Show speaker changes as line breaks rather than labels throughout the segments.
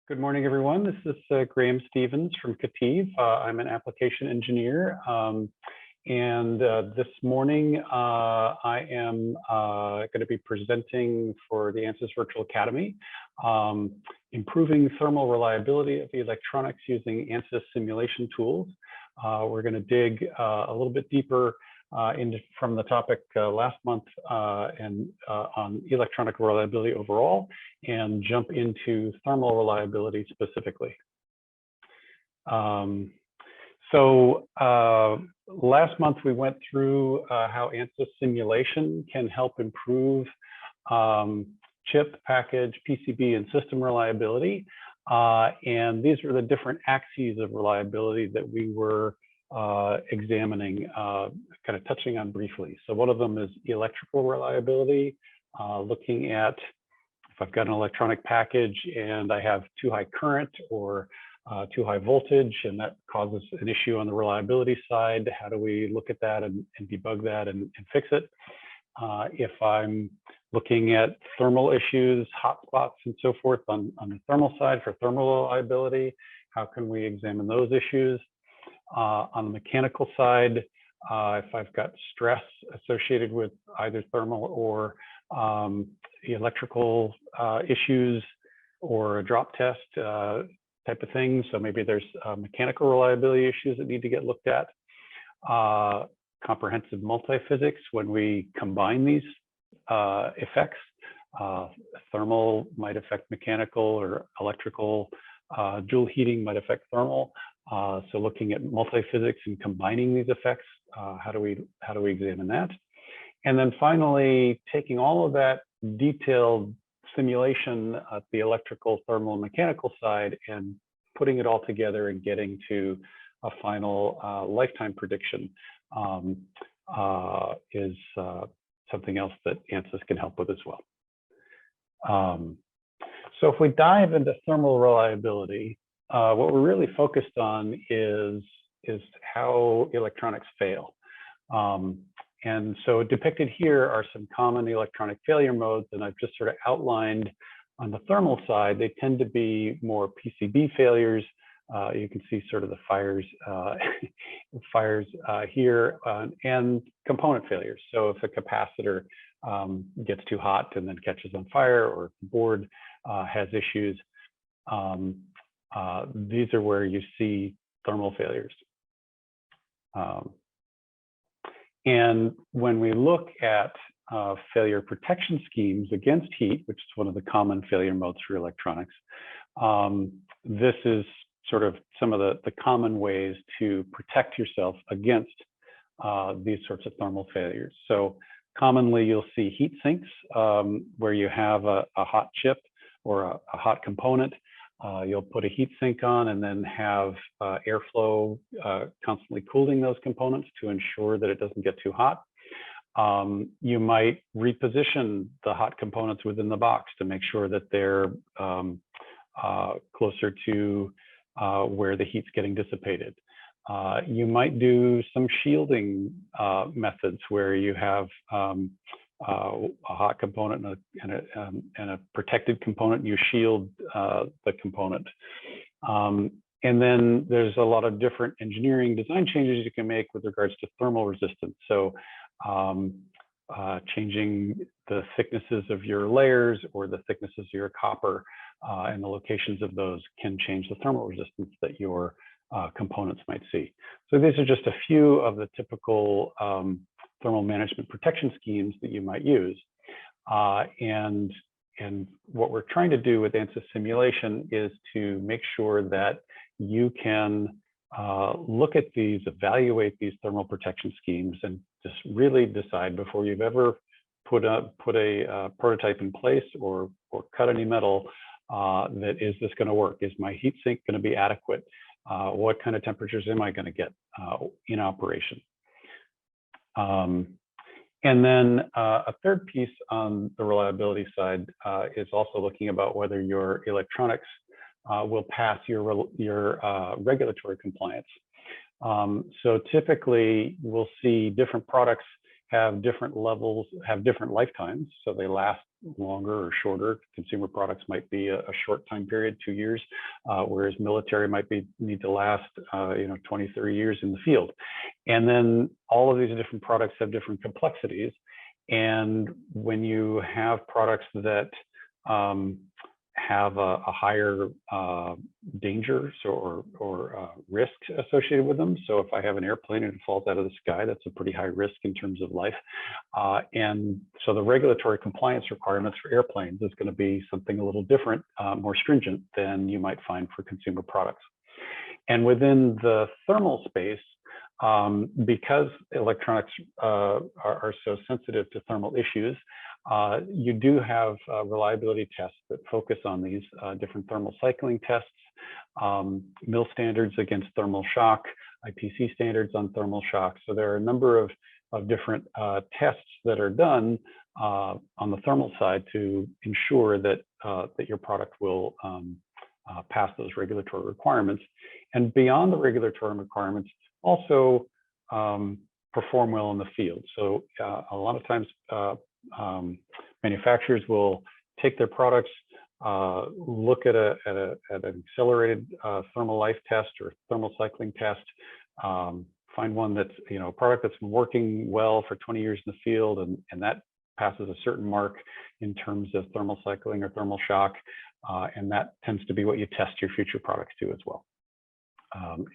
Good morning, everyone. This is Graham Stevens from KETIV. I'm an application engineer. This morning, I am going to be presenting for the Ansys Virtual Academy, improving thermal reliability of the electronics using Ansys simulation tools. We're going to dig a little bit deeper from the topic last month on electronic reliability overall, and jump into thermal reliability specifically. Last month we went through how Ansys simulation can help improve chip, package, PCB, and system reliability. And these are the different axes of reliability that we were examining, kind of touching on briefly. So one of them is electrical reliability, looking at if I've got an electronic package and I have too high current or too high voltage, and that causes an issue on the reliability side. How do we look at that and debug that and fix it? If I'm looking at thermal issues, hot spots, and so forth on the thermal side for thermal reliability, how can we examine those issues? On the mechanical side, if I've got stress associated with either thermal or electrical issues or a drop test type of thing. So maybe there's mechanical reliability issues that need to get looked at. Comprehensive multiphysics, when we combine these effects, thermal might affect mechanical, or electrical joule heating might affect thermal. So looking at multiphysics and combining these effects, how do we examine that? And then finally, taking all of that detailed simulation at the electrical, thermal, and mechanical side and putting it all together and getting to a final lifetime prediction is something else that Ansys can help with as well. So if we dive into thermal reliability, what we're really focused on is how electronics fail. And so depicted here are some common electronic failure modes, and I've just sort of outlined on the thermal side. They tend to be more PCB failures. You can see sort of the fires here, and component failures. So if a capacitor gets too hot and then catches on fire, or if the board has issues, these are where you see thermal failures. And when we look at failure protection schemes against heat, which is one of the common failure modes for electronics, this is sort of some of the common ways to protect yourself against these sorts of thermal failures. So commonly you'll see heat sinks where you have a hot chip or a hot component. You'll put a heat sink on and then have airflow constantly cooling those components to ensure that it doesn't get too hot. You might reposition the hot components within the box to make sure that they're closer to where the heat's getting dissipated. You might do some shielding methods where you have a hot component and a protected component. You shield the component. And then there's a lot of different engineering design changes you can make with regards to thermal resistance. So changing the thicknesses of your layers or the thicknesses of your copper and the locations of those can change the thermal resistance that your components might see. So these are just a few of the typical thermal management protection schemes that you might use. And what we're trying to do with Ansys simulation is to make sure that you can look at these, evaluate these thermal protection schemes, and just really decide before you've ever put a prototype in place or cut any metal, that is this going to work? Is my heat sink going to be adequate? What kind of temperatures am I going to get in operation? And then a third piece on the reliability side is also looking about whether your electronics will pass your regulatory compliance. So typically we'll see different products have different levels, have different lifetimes, so they last longer or shorter. Consumer products might be a short time period, 2 years, whereas military might need to last 20, 30 years in the field. And then all of these different products have different complexities. And when you have products that have a higher danger or risk associated with them. So if I have an airplane and it falls out of the sky, that's a pretty high risk in terms of life. And so the regulatory compliance requirements for airplanes is going to be something a little different, more stringent than you might find for consumer products. And within the thermal space, because electronics are so sensitive to thermal issues, you do have reliability tests that focus on these different thermal cycling tests, MIL standards against thermal shock, IPC standards on thermal shock. So there are a number of different tests that are done on the thermal side to ensure that your product will pass those regulatory requirements. And beyond the regulatory requirements, also perform well in the field. So a lot of times manufacturers will take their products, look at an accelerated thermal life test or thermal cycling test, find one that's a product that's been working well for 20 years in the field, and that passes a certain mark in terms of thermal cycling or thermal shock, and that tends to be what you test your future products to as well,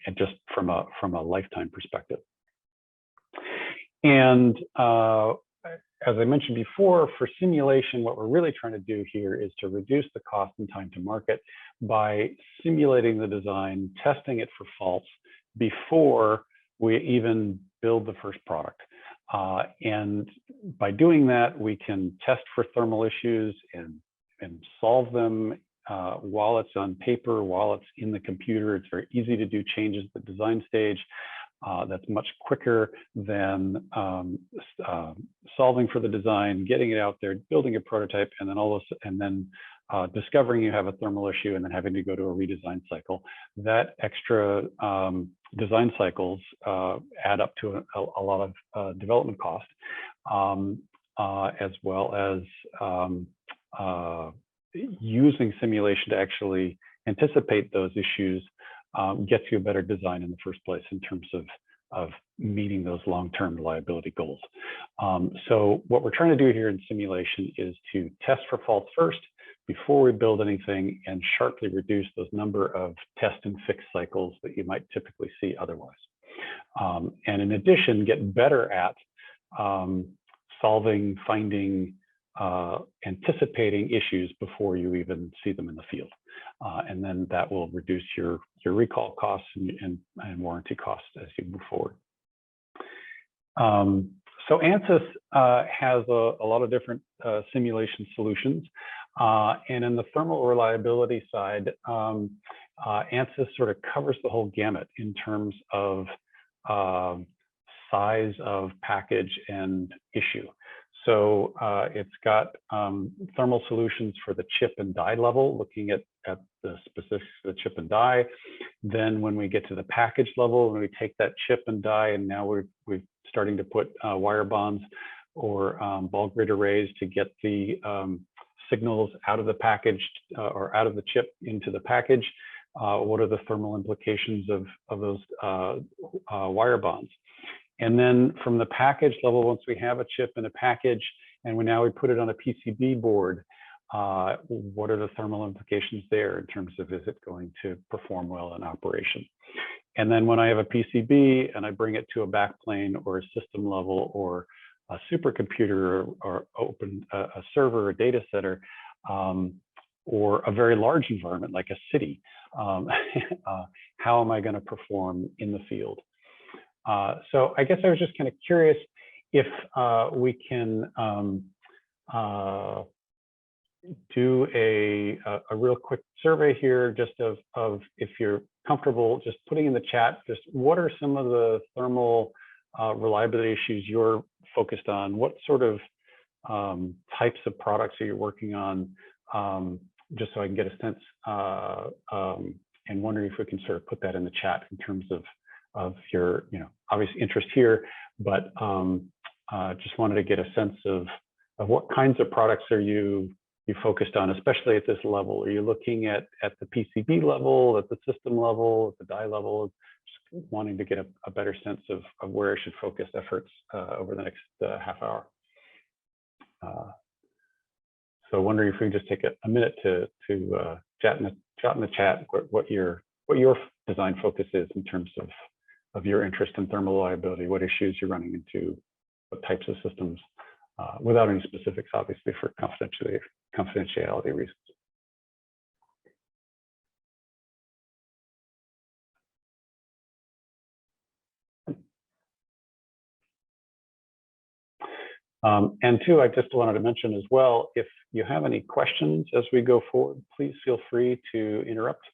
and just from a lifetime perspective. And as I mentioned before, for simulation, what we're really trying to do here is to reduce the cost and time to market by simulating the design, testing it for faults before we even build the first product. And by doing that, we can test for thermal issues and solve them while it's on paper, while it's in the computer. It's very easy to do changes at the design stage. That's much quicker than solving for the design, getting it out there, building a prototype, and then discovering you have a thermal issue and then having to go to a redesign cycle. That extra design cycles add up to a lot of development cost, as well as using simulation to actually anticipate those issues gets you a better design in the first place in terms of meeting those long-term reliability goals. So what we're trying to do here in simulation is to test for faults first before we build anything and sharply reduce those number of test and fix cycles that you might typically see otherwise. And in addition, get better at solving, finding, anticipating issues before you even see them in the field. And then that will reduce your recall costs and warranty costs as you move forward. So Ansys has a lot of different simulation solutions. And in the thermal reliability side, Ansys sort of covers the whole gamut in terms of size of package and issue. So it's got thermal solutions for the chip and die level, looking at the specifics of the chip and die. Then when we get to the package level, when we take that chip and die, and now we're starting to put wire bonds or ball grid arrays to get the signals out of the package or out of the chip into the package. What are the thermal implications of those wire bonds? And then from the package level, once we have a chip in a package and now we put it on a PCB board, what are the thermal implications there in terms of, is it going to perform well in operation? And then when I have a PCB and I bring it to a backplane or a system level or a supercomputer or open a server or data center, or a very large environment like a city, how am I going to perform in the field? So I guess I was just kind of curious if we can do a real quick survey here, just of if you're comfortable just putting in the chat, just what are some of the thermal reliability issues you're focused on? What sort of types of products are you working on? Just so I can get a sense, and wondering if we can sort of put that in the chat in terms of your, obvious interest here, but just wanted to get a sense of what kinds of products are you focused on, especially at this level. Are you looking at the PCB level, at the system level, at the die level? Just wanting to get a better sense of where I should focus efforts over the next half hour. So wondering if we can just take a minute to chat in the chat what your design focus is in terms of your interest in thermal reliability, what issues you're running into, what types of systems, without any specifics, obviously, for confidentiality reasons. And two, I just wanted to mention as well, if you have any questions as we go forward, please feel free to interrupt.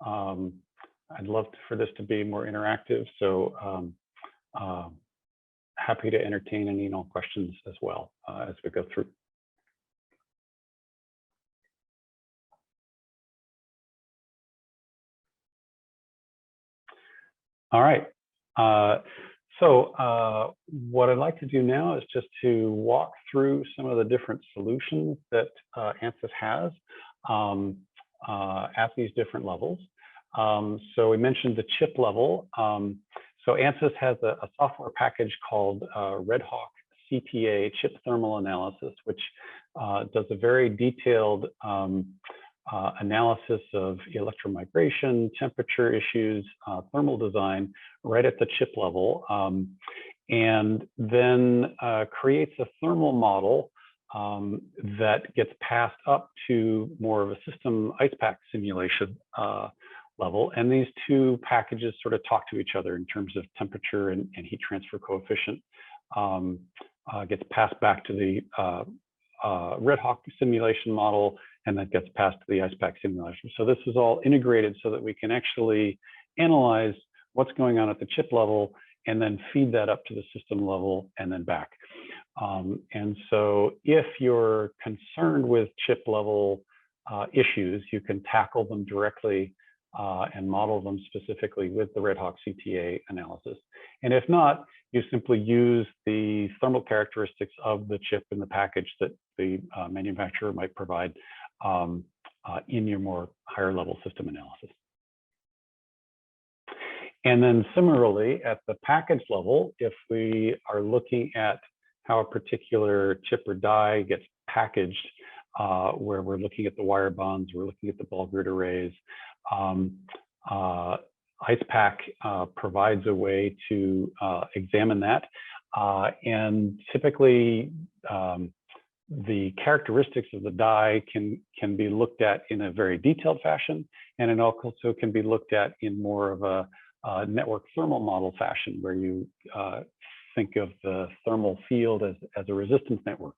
I'd love for this to be more interactive, so happy to entertain any and all questions as well as we go through. All right. So what I'd like to do now is just to walk through some of the different solutions that Ansys has at these different levels. So we mentioned the chip level. So Ansys has a software package called Red Hawk CTA, Chip Thermal Analysis, which does a very detailed analysis of electromigration, temperature issues, thermal design right at the chip level, and then creates a thermal model that gets passed up to more of a system Icepak simulation level. And these two packages sort of talk to each other in terms of temperature and heat transfer coefficient. Gets passed back to the Red Hawk simulation model, and that gets passed to the Icepak simulation. So this is all integrated so that we can actually analyze what's going on at the chip level and then feed that up to the system level and then back. And so if you're concerned with chip level issues, you can tackle them directly and model them specifically with the Red Hawk CTA analysis. And if not, you simply use the thermal characteristics of the chip in the package that the manufacturer might provide in your more higher level system analysis. And then similarly, at the package level, if we are looking at how a particular chip or die gets packaged, where we're looking at the wire bonds, we're looking at the ball grid arrays, Icepak provides a way to examine that. And typically, the characteristics of the die can be looked at in a very detailed fashion, and it also can be looked at in more of a network thermal model fashion, where you think of the thermal field as a resistance network.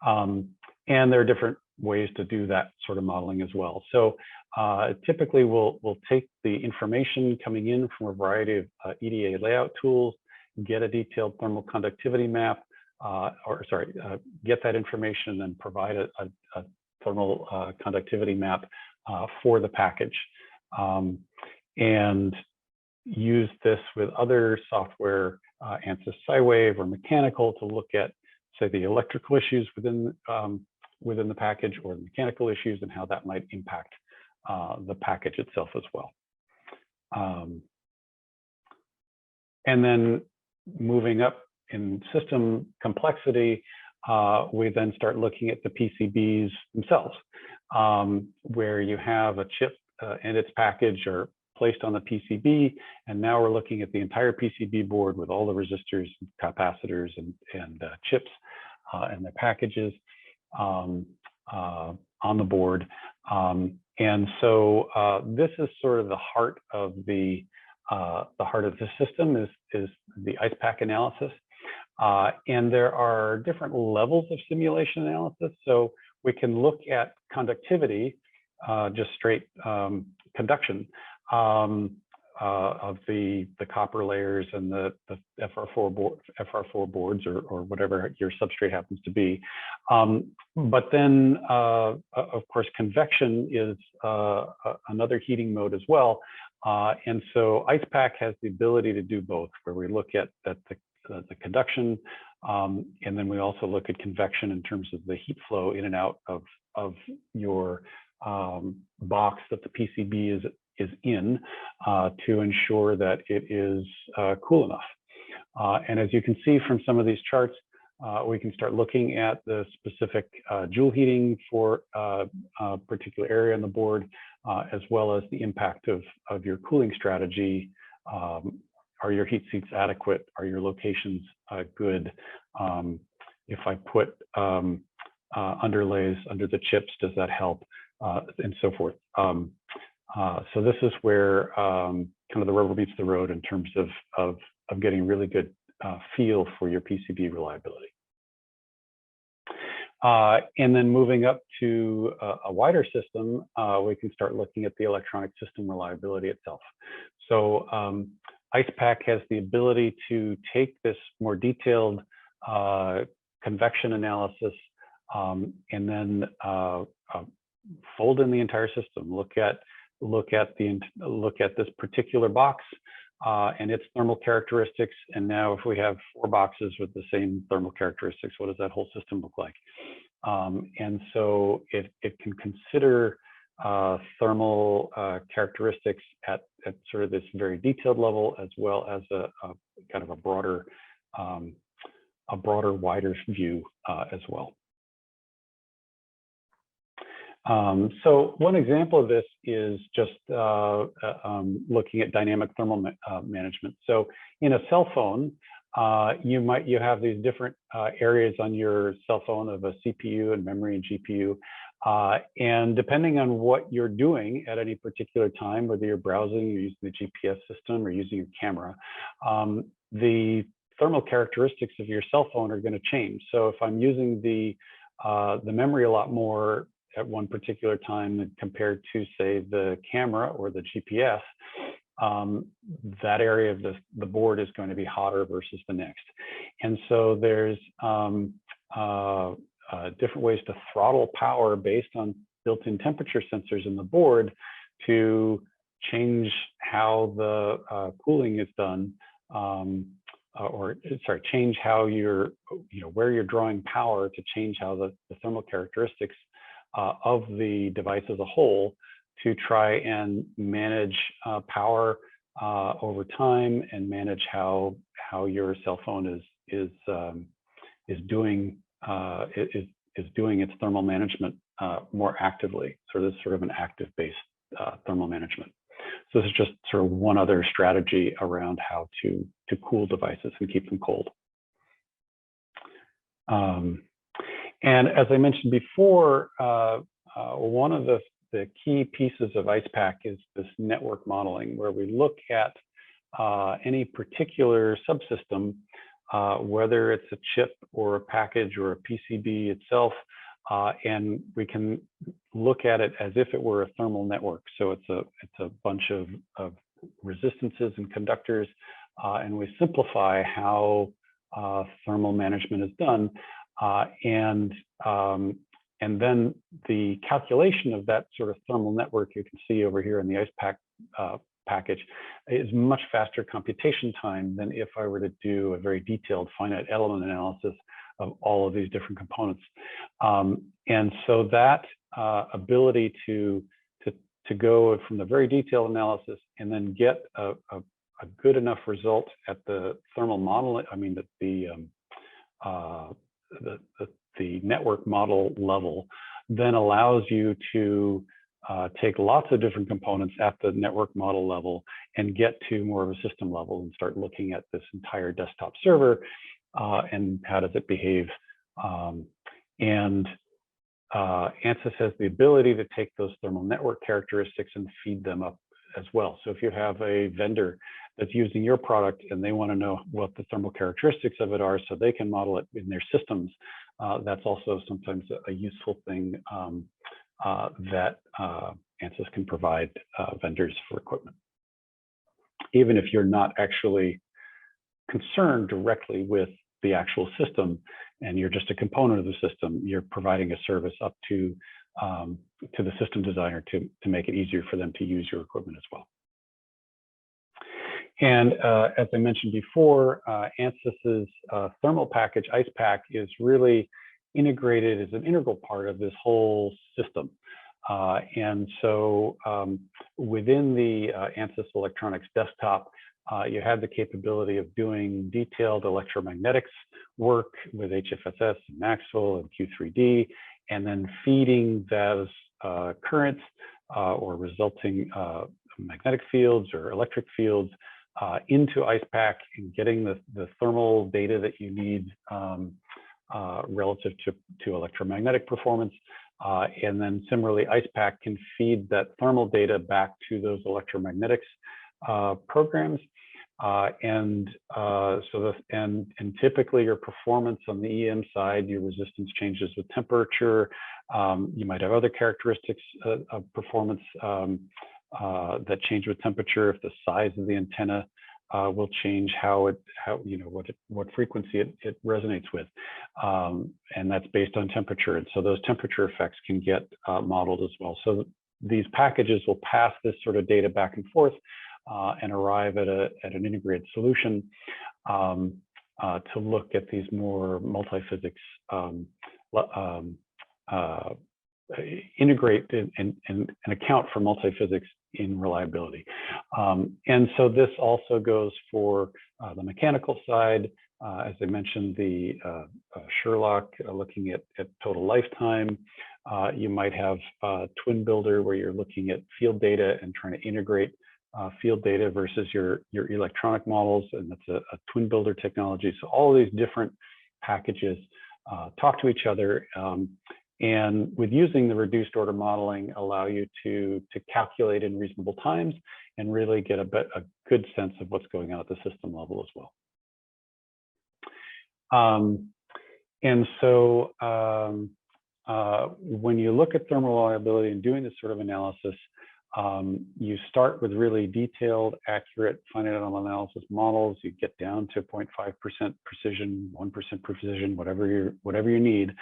And there are different ways to do that sort of modeling as well. So typically we'll take the information coming in from a variety of EDA layout tools, get a detailed thermal conductivity map, get that information and then provide a thermal conductivity map for the package. And use this with other software, Ansys SciWave or mechanical, to look at, say, the electrical issues within the package or the mechanical issues and how that might impact the package itself as well. And then moving up in system complexity, we then start looking at the PCBs themselves, where you have a chip and its package are placed on the PCB, and now we're looking at the entire PCB board with all the resistors, capacitors, and chips and their packages on the board. And so this is sort of the heart of the system is the Icepak analysis. And there are different levels of simulation analysis. So we can look at conductivity, just straight conduction of the copper layers and the FR4 boards or whatever your substrate happens to be. But then, of course, convection is another heating mode as well. And so Icepak has the ability to do both, where we look at the the conduction. And then we also look at convection in terms of the heat flow in and out of your box that the PCB is in to ensure that it is cool enough. And as you can see from some of these charts, we can start looking at the specific joule heating for a particular area on the board, as well as the impact of your cooling strategy. Are your heat sinks adequate? Are your locations good? If I put underlays under the chips, does that help? And so forth. So this is where kind of the rubber meets the road in terms of getting really good feel for your PCB reliability. And then moving up to a wider system, we can start looking at the electronic system reliability itself. So Icepak has the ability to take this more detailed convection analysis and then fold in the entire system. Look at this particular box and its thermal characteristics. And now if we have 4 boxes with the same thermal characteristics, what does that whole system look like? And so it can consider thermal characteristics at sort of this very detailed level, as well as a kind of a broader, wider view as well. So one example of this is just looking at dynamic thermal management. So in a cell phone, you have these different areas on your cell phone of a CPU and memory and GPU. And depending on what you're doing at any particular time, whether you're browsing, you're using the GPS system or using your camera, the thermal characteristics of your cell phone are going to change. So if I'm using the memory a lot more at one particular time compared to, say, the camera or the GPS, that area of the board is going to be hotter versus the next. And so there's different ways to throttle power based on built-in temperature sensors in the board to change how the cooling is done, change how where you're drawing power to change how the thermal characteristics of the device as a whole, to try and manage power over time and manage how your cell phone is doing its thermal management more actively. So this is sort of an active-based thermal management. So this is just sort of one other strategy around how to cool devices and keep them cold. And as I mentioned before, one of the key pieces of Icepak is this network modeling, where we look at any particular subsystem, whether it's a chip or a package or a PCB itself, and we can look at it as if it were a thermal network. So it's a bunch of resistances and conductors, and we simplify how thermal management is done. And then the calculation of that sort of thermal network you can see over here in the Icepak package is much faster computation time than if I were to do a very detailed finite element analysis of all of these different components. And so that ability to go from the very detailed analysis and then get a good enough result at the thermal model, I mean the network model level, then allows you to take lots of different components at the network model level and get to more of a system level and start looking at this entire desktop server and how does it behave. And Ansys has the ability to take those thermal network characteristics and feed them up as well. So if you have a vendor that's using your product and they want to know what the thermal characteristics of it are so they can model it in their systems, that's also sometimes a useful thing that Ansys can provide vendors for equipment. Even if you're not actually concerned directly with the actual system and you're just a component of the system, you're providing a service up to the system designer to make it easier for them to use your equipment as well. And as I mentioned before, Ansys's thermal package, Icepak, is really integrated as an integral part of this whole system. And so within the Ansys electronics desktop, you have the capability of doing detailed electromagnetics work with HFSS and Maxwell and Q3D, and then feeding those currents or resulting magnetic fields or electric fields into Icepak and getting the thermal data that you need relative to electromagnetic performance. And then similarly, Icepak can feed that thermal data back to those electromagnetics programs. And typically your performance on the EM side, your resistance changes with temperature. You might have other characteristics of performance that change with temperature. If the size of the antenna will change what frequency it resonates with, and that's based on temperature. And so those temperature effects can get modeled as well. So these packages will pass this sort of data back and forth and arrive at an integrated solution to look at these more multiphysics, integrate and account for multiphysics in reliability. And so this also goes for the mechanical side. As I mentioned, the Sherlock looking at total lifetime. You might have Twin Builder where you're looking at field data and trying to integrate field data versus your electronic models, and that's a Twin Builder technology. So all of these different packages talk to each other, and with using the reduced order modeling allow you to calculate in reasonable times and really get a good sense of what's going on at the system level as well. And so when you look at thermal reliability and doing this sort of analysis, you start with really detailed, accurate finite element analysis models. You get down to 0.5% precision, 1% precision, whatever you need.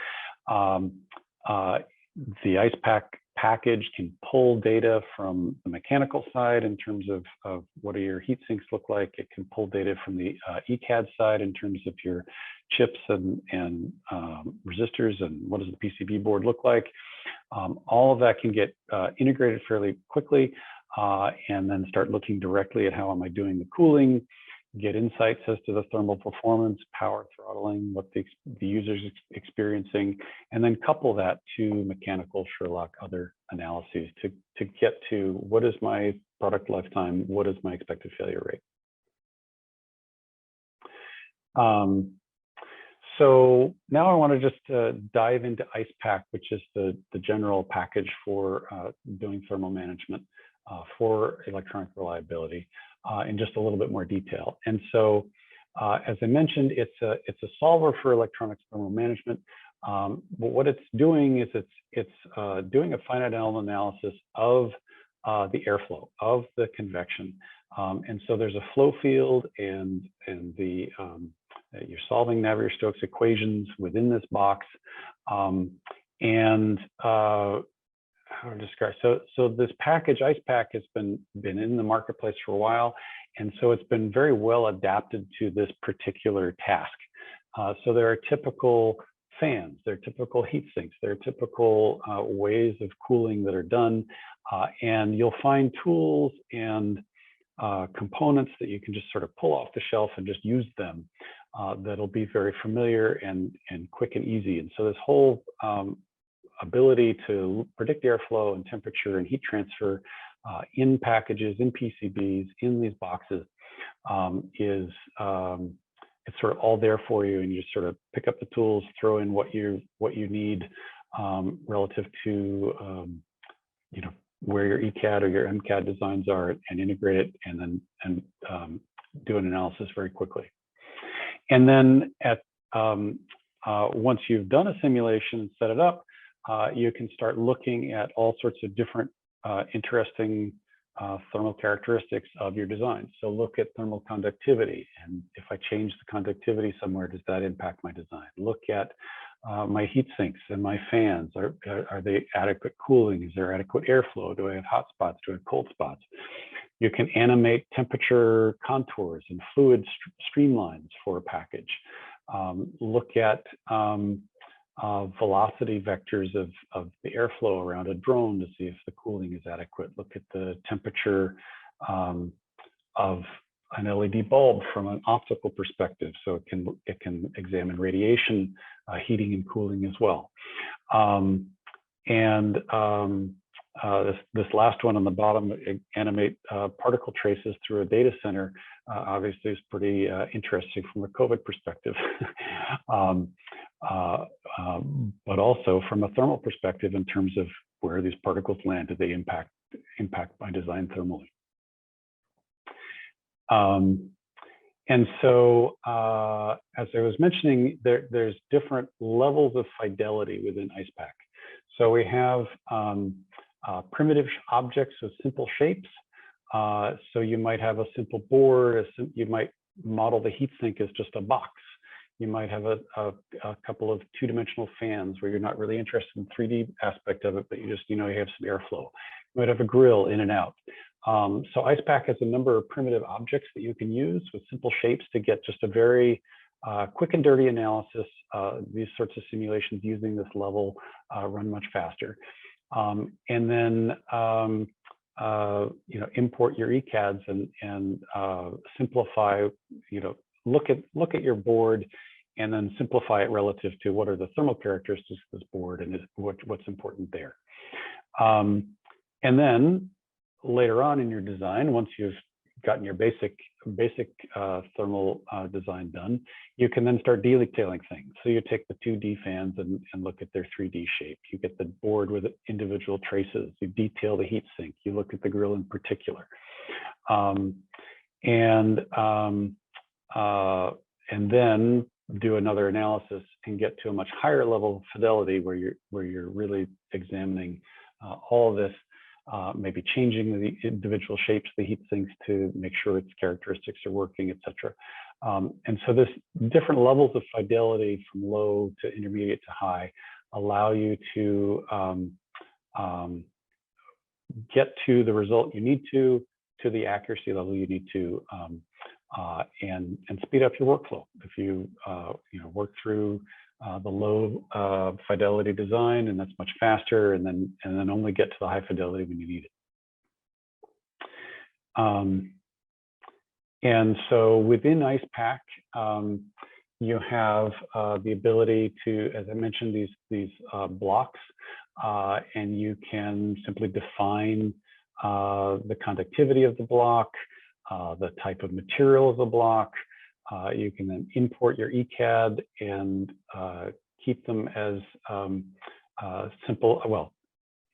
The Icepak package can pull data from the mechanical side in terms of what do your heat sinks look like. It can pull data from the ECAD side in terms of your chips and resistors and what does the PCB board look like. All of that can get integrated fairly quickly, and then start looking directly at how am I doing the cooling, get insights as to the thermal performance, power throttling, what the user's experiencing, and then couple that to mechanical Sherlock other analyses to get to what is my product lifetime, what is my expected failure rate. So now I want to just dive into Icepak, which is the general package for doing thermal management for electronic reliability in just a little bit more detail. And so, as I mentioned, it's a solver for electronics thermal management. But what it's doing is it's doing a finite element analysis of the airflow, of the convection. And so there's a flow field and the you're solving Navier-Stokes equations within this box. How to describe, so this package Icepak has been in the marketplace for a while, and so it's been very well adapted to this particular task. So there are typical fans, there are typical heat sinks, there are typical ways of cooling that are done, and you'll find tools and components that you can just sort of pull off the shelf and just use them. That'll be very familiar and quick and easy. And so this whole ability to predict airflow and temperature and heat transfer in packages, in PCBs, in these boxes it's sort of all there for you, and you just sort of pick up the tools, throw in what you need relative to where your ECAD or your MCAD designs are, and integrate it, and then do an analysis very quickly. And then once you've done a simulation and set it up, you can start looking at all sorts of different interesting thermal characteristics of your design. So look at thermal conductivity, and if I change the conductivity somewhere, does that impact my design? Look at my heat sinks and my fans. Are they adequate cooling? Is there adequate airflow? Do I have hot spots? Do I have cold spots? You can animate temperature contours and fluid streamlines for a package. Look at velocity vectors of the airflow around a drone to see if the cooling is adequate. Look at the temperature of an LED bulb from an optical perspective, so it can examine radiation, heating and cooling as well. This last one on the bottom, animate particle traces through a data center, obviously is pretty interesting from a COVID perspective, but also from a thermal perspective in terms of where these particles land. Do they impact by design thermally? And so, as I was mentioning, there's different levels of fidelity within Icepak. So we have primitive objects with simple shapes. So you might have a simple board. You might model the heatsink as just a box. You might have a couple of two-dimensional fans where you're not really interested in the 3D aspect of it, but you just, you have some airflow. You might have a grill in and out. So Icepak has a number of primitive objects that you can use with simple shapes to get just a very quick and dirty analysis. These sorts of simulations using this level run much faster. And then import your ECADs and simplify. Look at your board and then simplify it relative to what are the thermal characteristics of this board and what's important there. And then later on in your design, once you've gotten your basic thermal design done, you can then start detailing things. So you take the 2D fans and look at their 3D shape. You get the board with individual traces. You detail the heat sink. You look at the grill in particular, and then do another analysis and get to a much higher level of fidelity where you're really examining all of this. Maybe changing the individual shapes of the heat sinks to make sure its characteristics are working, etc. And so this different levels of fidelity from low to intermediate to high allow you to get to the result you need to the accuracy level you need to, and speed up your workflow. If you work through the low fidelity design, and that's much faster, and then only get to the high fidelity when you need it. And so within Icepak, you have the ability to, as I mentioned, these blocks, and you can simply define the conductivity of the block, the type of material of the block. You can then import your ECAD and keep them as simple. Well,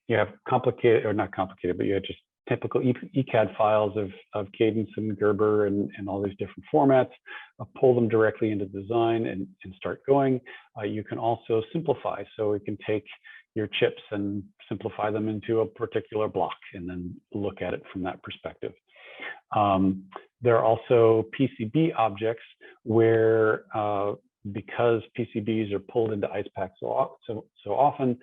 you have complicated, or not complicated, but you have just typical ECAD files of Cadence and Gerber and all these different formats. Pull them directly into design and start going. You can also simplify. So we can take your chips and simplify them into a particular block and then look at it from that perspective. There are also PCB objects where, because PCBs are pulled into Icepak so often,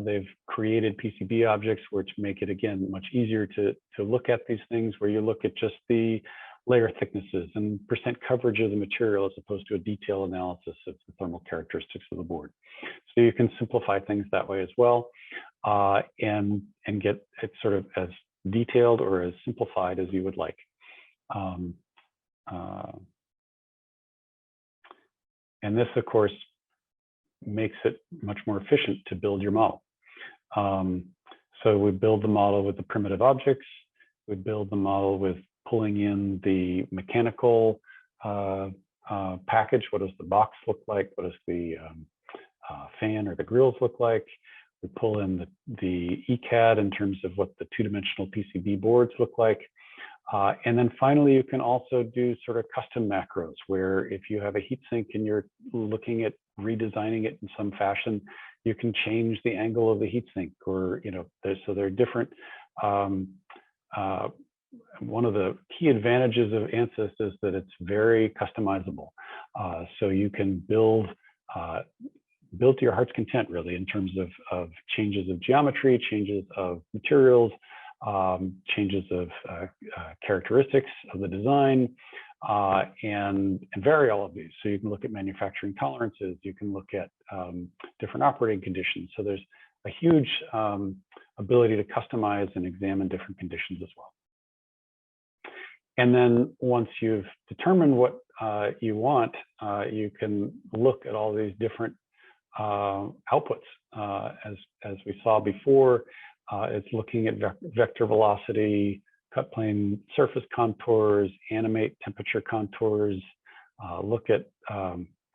they've created PCB objects which make it, again, much easier to look at these things, where you look at just the layer thicknesses and percent coverage of the material as opposed to a detailed analysis of the thermal characteristics of the board. So you can simplify things that way as well, and get it sort of as detailed or as simplified as you would like. And this, of course, makes it much more efficient to build your model. So we build the model with the primitive objects. We build the model with pulling in the mechanical package. What does the box look like? What does the fan or the grills look like? We pull in the ECAD in terms of what the two-dimensional PCB boards look like. And then finally, you can also do sort of custom macros, where if you have a heatsink and you're looking at redesigning it in some fashion, you can change the angle of the heatsink, or, so there are different. One of the key advantages of Ansys is that it's very customizable. So you can build to your heart's content, really, in terms of changes of geometry, changes of materials, changes of characteristics of the design, and vary all of these. So you can look at manufacturing tolerances, you can look at different operating conditions. So there's a huge ability to customize and examine different conditions as well. And then once you've determined what you want, you can look at all these different outputs. As we saw before, it's looking at vector velocity, cut plane surface contours, animate temperature contours, look at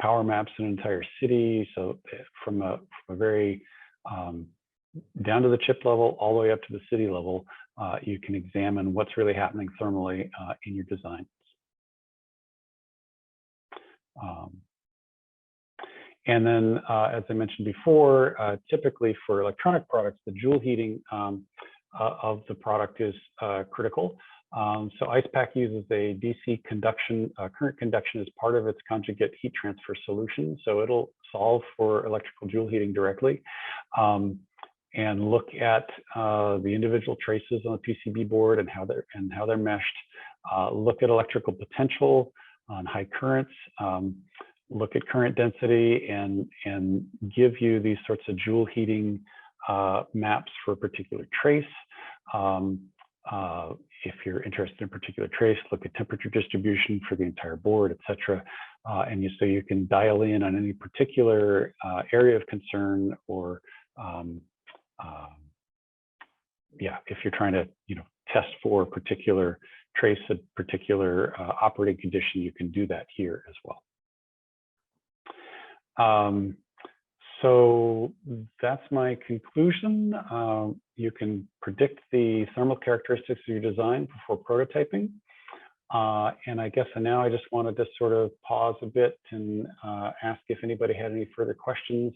power maps in an entire city. So from a very down to the chip level, all the way up to the city level, you can examine what's really happening thermally in your designs. And then, as I mentioned before, typically for electronic products, the joule heating of the product is critical. So Icepak uses a DC conduction, current conduction as part of its conjugate heat transfer solution. So it'll solve for electrical joule heating directly. And look at the individual traces on the PCB board and how they're meshed. Look at electrical potential on high currents. Look at current density and give you these sorts of joule heating maps for a particular trace. If you're interested in a particular trace, look at temperature distribution for the entire board, etc. And so you can dial in on any particular area of concern, or if you're trying to test for a particular trace, a particular operating condition, you can do that here as well. So that's my conclusion. You can predict the thermal characteristics of your design before prototyping. And I guess now I just wanted to sort of pause a bit and ask if anybody had any further questions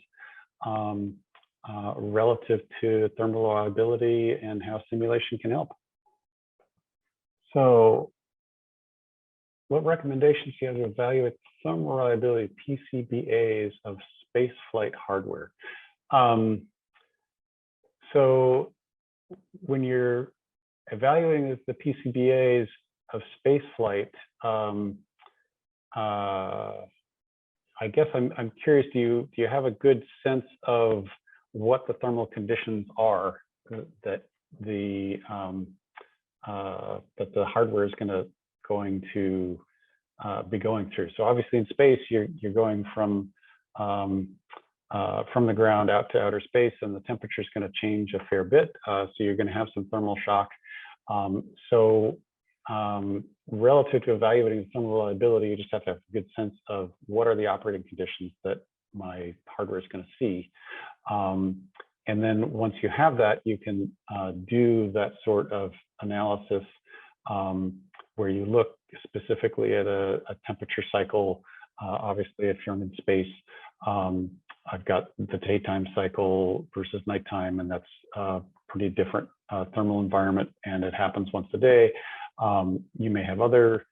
relative to thermal reliability and how simulation can help. So what recommendations do you have to evaluate thermal reliability PCBAs of spaceflight hardware? So when you're evaluating the PCBAs of spaceflight, I guess I'm curious, do you have a good sense of what the thermal conditions are that the hardware is going to be going through? So obviously in space, you're going from the ground out to outer space, and the temperature is going to change a fair bit. So you're going to have some thermal shock. Relative to evaluating thermal reliability, you just have to have a good sense of what are the operating conditions that my hardware is going to see. And then once you have that, you can do that sort of analysis where you look specifically at a temperature cycle. Obviously, if you're in space, I've got the daytime cycle versus nighttime, and that's a pretty different thermal environment, and it happens once a day. You may have other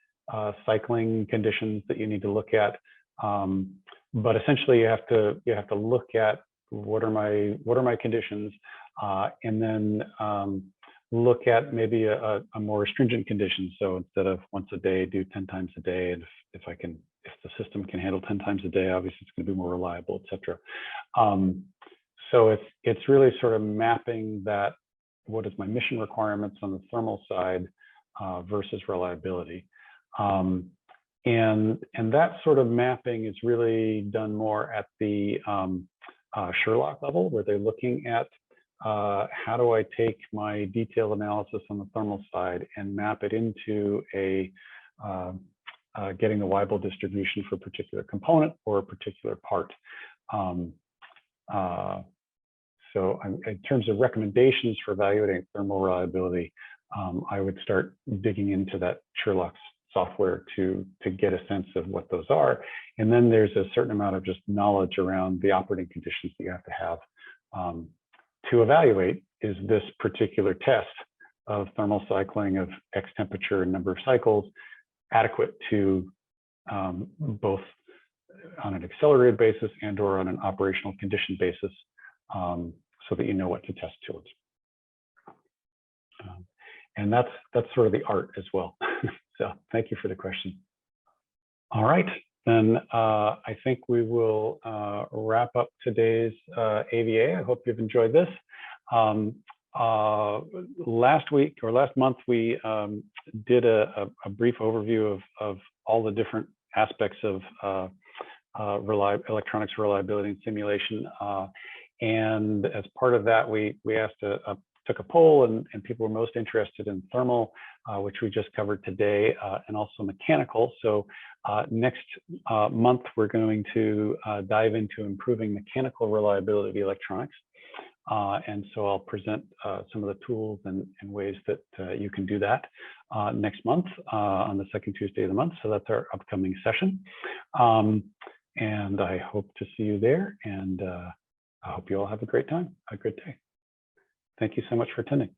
cycling conditions that you need to look at, but essentially you have to look at what are my conditions, and then look at maybe a more stringent condition. So instead of once a day, do 10 times a day, and if the system can handle 10 times a day, obviously it's going to be more reliable, etc. So it's really sort of mapping that, what is my mission requirements on the thermal side versus reliability. And that sort of mapping is really done more at the Sherlock level, where they're looking at how do I take my detailed analysis on the thermal side and map it into getting the Weibull distribution for a particular component or a particular part. So in terms of recommendations for evaluating thermal reliability, I would start digging into that Sherlock software to get a sense of what those are. And then there's a certain amount of just knowledge around the operating conditions that you have to have to evaluate, is this particular test of thermal cycling of X temperature and number of cycles adequate to both on an accelerated basis and or on an operational condition basis, so that you know what to test towards. And that's sort of the art as well. So thank you for the question. All right, then I think we will wrap up today's AVA. I hope you've enjoyed this. Last week or last month, we did a brief overview of all the different aspects of electronics reliability and simulation. And as part of that, we took a poll, and people were most interested in thermal, which we just covered today, and also mechanical. So next month, we're going to dive into improving mechanical reliability of electronics. And so I'll present some of the tools and ways that you can do that next month on the second Tuesday of the month. So that's our upcoming session. And I hope to see you there. And I hope you all have a great time, a good day. Thank you so much for attending.